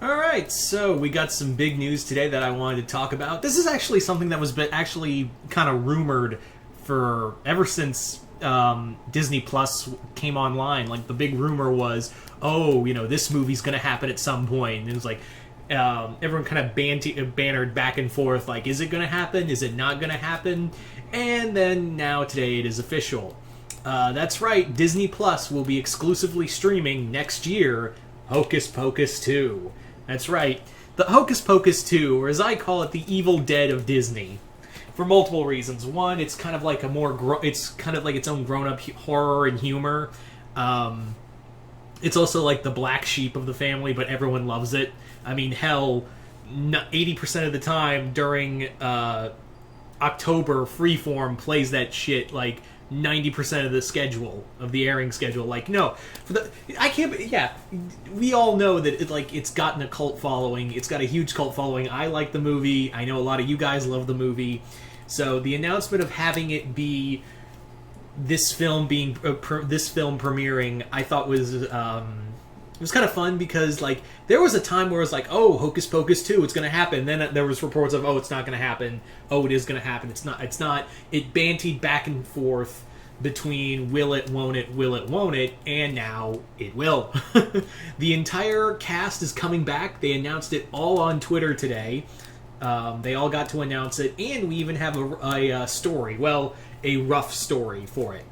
Alright, so we got some big news today that I wanted to talk about. This is actually something that was actually kind of rumored for ever since Disney Plus came online. Like, the big rumor was, oh, this movie's going to happen at some point. And it was like, everyone kind of bannered back and forth, like, is it going to happen? Is it not going to happen? And then now today it is official. That's right, Disney Plus will be exclusively streaming next year Hocus Pocus 2. That's right, the Hocus Pocus 2, or as I call it, the Evil Dead of Disney. For multiple reasons. One, it's kind of like it's kind of like its own grown-up horror and humor. It's also like the black sheep of the family, but everyone loves it. I mean, hell, 80% of the time during October, Freeform plays that shit like 90% of the schedule, of the airing schedule. Like, no, we all know that it's gotten a cult following. It's got a huge cult following. I like the movie. I know a lot of you guys love the movie. So the announcement of having it be this film premiering, I thought was it was kind of fun, because like there was a time where it was like, oh, Hocus Pocus 2, it's going to happen. Then there was reports of, oh, it's not going to happen. Oh, it is going to happen. It's not. It bantied back and forth between will it, won't it, and now it will. The entire cast is coming back. They announced it all on Twitter today. They all got to announce it, and we even have a story. Well, a rough story for it.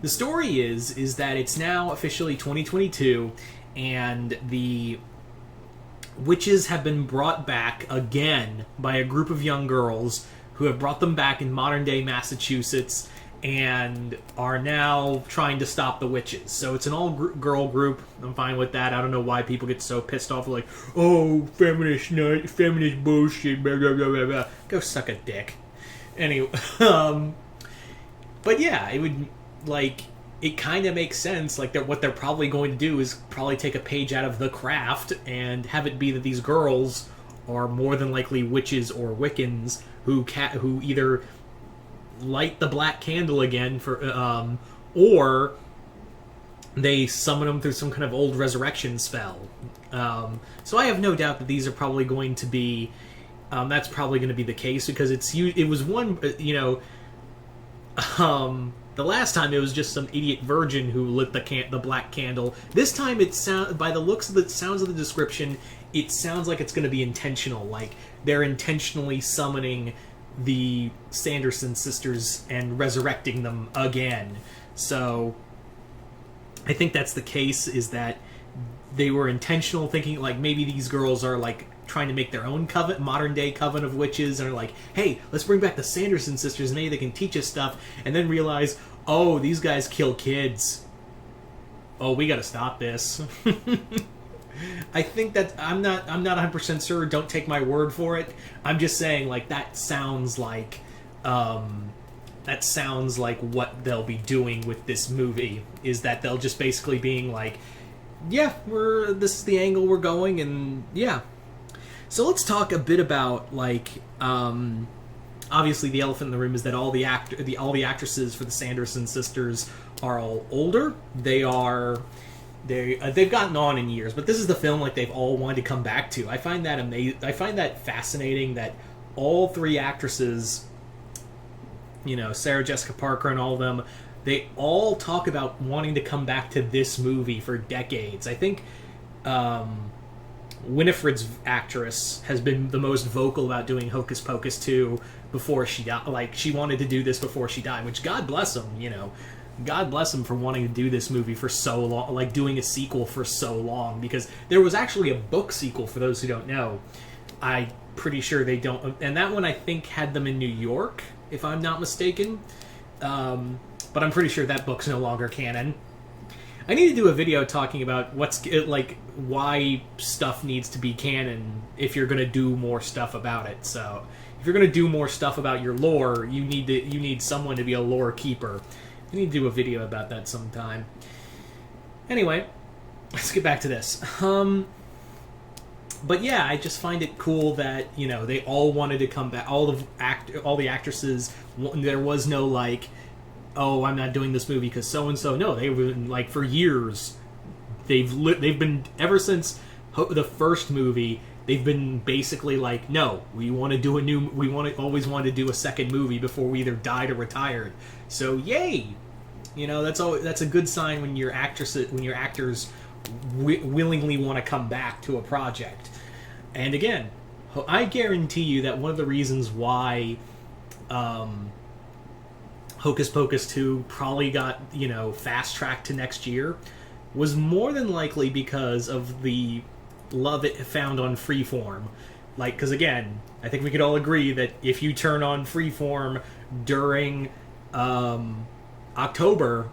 The story is that it's now officially 2022, and the witches have been brought back again by a group of young girls who have brought them back in modern-day Massachusetts and are now trying to stop the witches. So it's an all-girl group. I'm fine with that. I don't know why people get so pissed off, like, oh, feminist bullshit, blah, blah, blah, blah, blah. Go suck a dick. Anyway, but yeah, it would, like, it kind of makes sense. Like, what they're probably going to do is probably take a page out of The Craft and have it be that these girls are more than likely witches or Wiccans who either light the black candle again for, or they summon them through some kind of old resurrection spell. So I have no doubt that these are probably going to be, that's probably going to be the case, because it was one, the last time it was just some idiot virgin who lit the black candle. This time by the looks of the sounds of the description, it sounds like it's going to be intentional. Like they're intentionally summoning the Sanderson sisters and resurrecting them again. So I think that's the case, is that they were intentional, thinking like maybe these girls are like trying to make their own modern day coven of witches, and are like, hey, let's bring back the Sanderson sisters, maybe they can teach us stuff, and then realize, oh, these guys kill kids. Oh, we gotta stop this. I think that I'm not 100% sure. Don't take my word for it. I'm just saying, like, that sounds like what they'll be doing with this movie, is that they'll just basically being like, yeah, this is the angle we're going, and yeah. So let's talk a bit about, like, obviously the elephant in the room is that all the actresses for the Sanderson sisters are all older. They've gotten on in years, but this is the film like they've all wanted to come back to. I find that amazing. I find that fascinating that all three actresses, Sarah Jessica Parker and all of them, they all talk about wanting to come back to this movie for decades. I think Winifred's actress has been the most vocal about doing Hocus Pocus 2 before she died. Like, she wanted to do this before she died, which God bless them, God bless them for wanting to do this movie for so long, like doing a sequel for so long, because there was actually a book sequel, for those who don't know. I'm pretty sure they don't, and that one I think had them in New York, if I'm not mistaken. But I'm pretty sure that book's no longer canon. I need to do a video talking about why stuff needs to be canon if you're going to do more stuff about it. So, if you're going to do more stuff about your lore, you need someone to be a lore keeper. I need to do a video about that sometime. Anyway, let's get back to this. But yeah, I just find it cool that, they all wanted to come back. All the actresses, there was no like, oh, I'm not doing this movie because so and so. No, they've been like for years. They've been ever since the first movie, they've been basically like, no, we want to do a new, always want to do a second movie before we either died or retired. So yay, that's a good sign when your actors willingly want to come back to a project. And again, I guarantee you that one of the reasons why Hocus Pocus 2 probably got, fast-tracked to next year was more than likely because of the love it found on Freeform. Because again, I think we could all agree that if you turn on Freeform during October,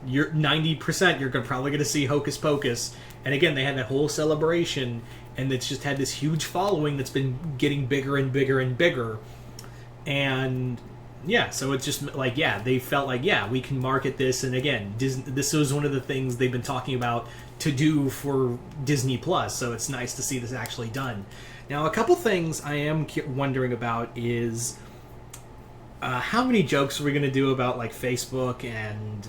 you're 90% you're probably going to see Hocus Pocus. And again, they had that whole celebration, and it's just had this huge following that's been getting bigger and bigger and bigger. And yeah, so it's just they felt like, we can market this. And again, this was one of the things they've been talking about to do for Disney Plus, so it's nice to see this actually done. Now, a couple things I am wondering about is how many jokes are we going to do about Facebook and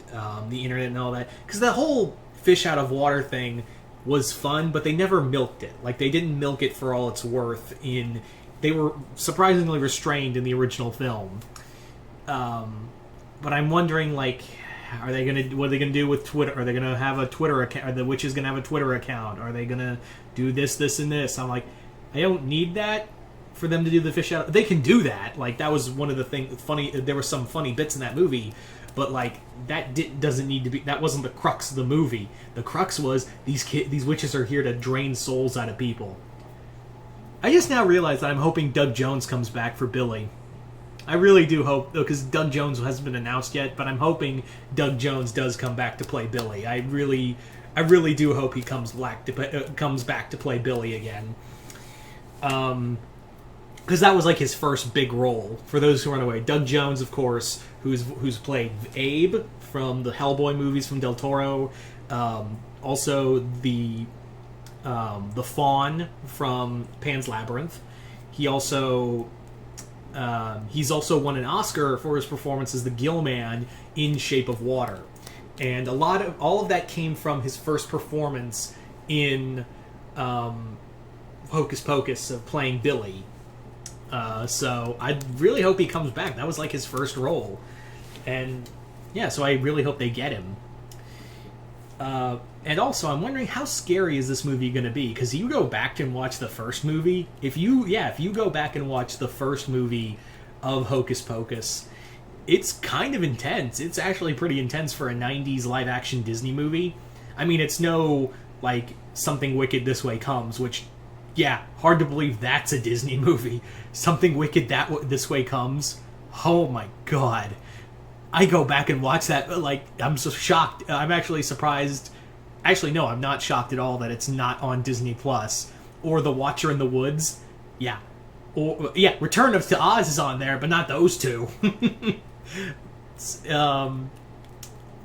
the internet and all that? Because the whole fish out of water thing was fun, but they never milked it. They didn't milk it for all it's worth. They were surprisingly restrained in the original film. But I'm wondering, what are they gonna do with Twitter? Are they gonna have a Twitter account? Are the witches gonna have a Twitter account? Are they gonna do this, and this? I'm like, I don't need that for them to do the fish out. They can do that. That was one of the things funny. There were some funny bits in that movie, but doesn't need to be. That wasn't the crux of the movie. The crux was these witches are here to drain souls out of people. I just now realized that I'm hoping Doug Jones comes back for Billy. I really do hope, because Doug Jones hasn't been announced yet, but I'm hoping Doug Jones does come back to play Billy. I really do hope he comes back to play Billy again. Because that was his first big role. For those who aren't aware, Doug Jones, of course, who's played Abe from the Hellboy movies from Del Toro, also the Fawn from Pan's Labyrinth. He's also won an Oscar for his performance as the Gill Man in Shape of Water, and all of that came from his first performance in Hocus Pocus of playing Billy. So I really hope he comes back. That was his first role, and yeah, so I really hope they get him. And also, I'm wondering how scary is this movie going to be? Because you go back and watch the first movie. If you go back and watch the first movie of Hocus Pocus, it's kind of intense. It's actually pretty intense for a 90s live-action Disney movie. I mean, it's no, Something Wicked This Way Comes, which, hard to believe that's a Disney movie. Something Wicked This Way Comes. Oh my god. I go back and watch that, I'm so shocked. I'm actually surprised. Actually, no, I'm not shocked at all that it's not on Disney Plus. Or The Watcher in the Woods. Yeah. Return of to Oz is on there, but not those two.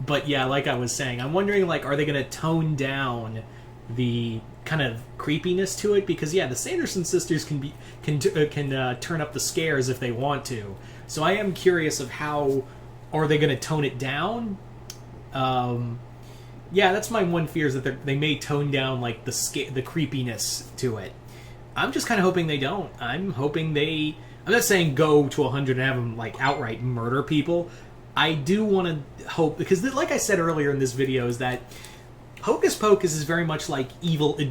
But yeah, like I was saying, I'm wondering, are they going to tone down the kind of creepiness to it? Because, the Sanderson sisters can turn up the scares if they want to. So I am curious of how... Are they going to tone it down? That's my one fear, is that they may tone down the creepiness to it. I'm just kind of hoping they don't. I'm hoping I'm not saying go to 100 and have them outright murder people. I do want to hope, because like I said earlier in this video, is that Hocus Pocus is very much like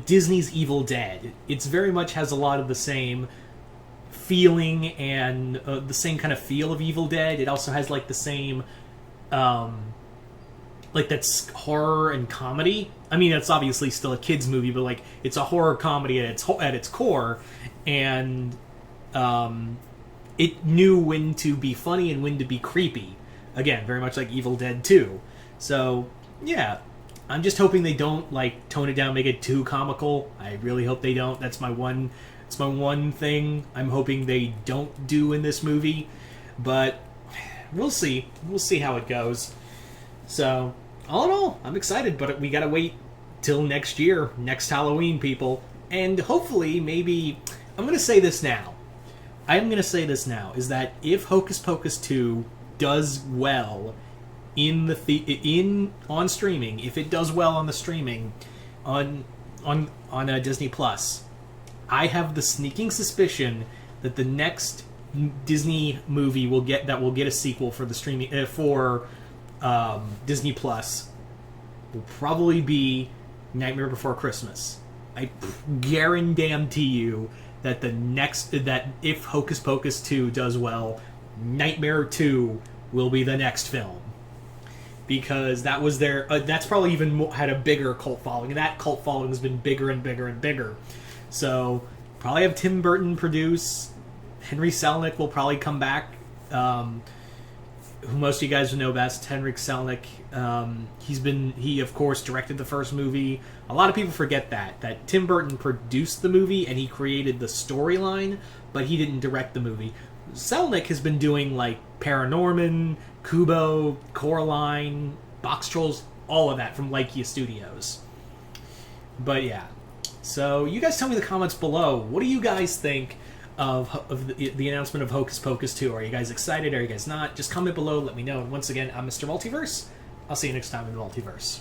Disney's Evil Dead. It's very much has a lot of the same feeling and the same kind of feel of Evil Dead. It also has the same that's horror and comedy. I mean, it's obviously still a kids movie, but it's a horror comedy at its core, and it knew when to be funny and when to be creepy. Again, very much like Evil Dead 2. So yeah, I'm just hoping they don't tone it down, make it too comical. I really hope they don't. That's my one thing I'm hoping they don't do in this movie, but we'll see. We'll see how it goes. So, all in all, I'm excited, but we gotta wait till next year, next Halloween, people. And hopefully, maybe... I'm gonna say this now. Is that if Hocus Pocus 2 does well on streaming, if it does well on the streaming, on Disney Plus. I have the sneaking suspicion that the next Disney movie will get a sequel for the streaming Disney Plus will probably be Nightmare Before Christmas. I guarantee you that that if Hocus Pocus 2 does well, Nightmare 2 will be the next film. Because that was that's probably even had a bigger cult following. And that cult following has been bigger and bigger and bigger. So, probably have Tim Burton produce. Henry Selick will probably come back. Who most of you guys know best, Henrik Selick. He of course directed the first movie. A lot of people forget that Tim Burton produced the movie and he created the storyline, but he didn't direct the movie. Selick has been doing like Paranorman, Kubo, Coraline, Box Trolls, all of that from Lakia Studios. But yeah, so you guys tell me in the comments below. What do you guys think of the announcement of Hocus Pocus 2? Are you guys excited? Are you guys not? Just comment below, let me know. And once again, I'm Mr. Multiverse. I'll see you next time in the Multiverse.